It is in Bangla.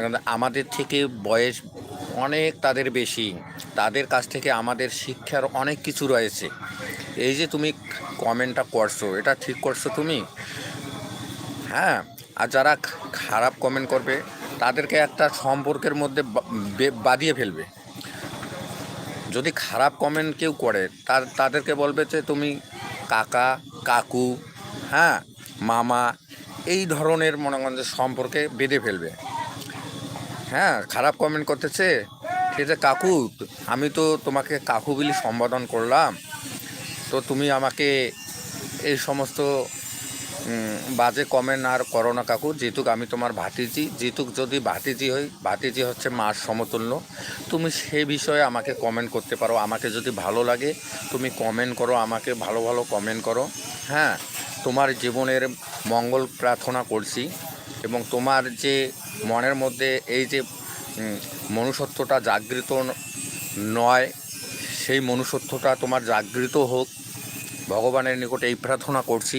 কারণ আমাদের থেকে বয়স অনেক তাদের বেশি, তাদের কাছ থেকে আমাদের শিক্ষার অনেক কিছু রয়েছে। এই যে তুমি কমেন্টটা করছো, এটা ঠিক করছো তুমি? হ্যাঁ। আর যারা খারাপ কমেন্ট করবে তাদেরকে একটা সম্পর্কের মধ্যে বাঁধিয়ে ফেলবে। যদি খারাপ কমেন্ট কেউ করে তাদেরকে বলবে যে তুমি কাকা, কাকু, হ্যাঁ, মামা, এই ধরনের মনে করেন যে সম্পর্কে বেঁধে ফেলবে। হ্যাঁ, খারাপ কমেন্ট করতেছে, ঠিক আছে কাকু, আমি তো তোমাকে কাকু বলে সম্বোধন করলাম, তো তুমি আমাকে এই সমস্ত বাজে কমেন্ট আর করো না কাকু। যেহেতু আমি তোমার ভাতিজি, যেহেতু যদি ভাতিজি হই, ভাতিজি হচ্ছে মার সমতুল্য, তুমি সে বিষয়ে আমাকে কমেন্ট করতে পারো। আমাকে যদি ভালো লাগে তুমি কমেন্ট করো, আমাকে ভালো ভালো কমেন্ট করো। হ্যাঁ, তোমার জীবনের মঙ্গল প্রার্থনা করছি, এবং তোমার যে মনের মধ্যে এই যে মনুষ্যত্বটা জাগৃত নয়, সেই মনুষ্যত্বটা তোমার জাগৃত হোক, ভগবানের নিকট এই প্রার্থনা করছি।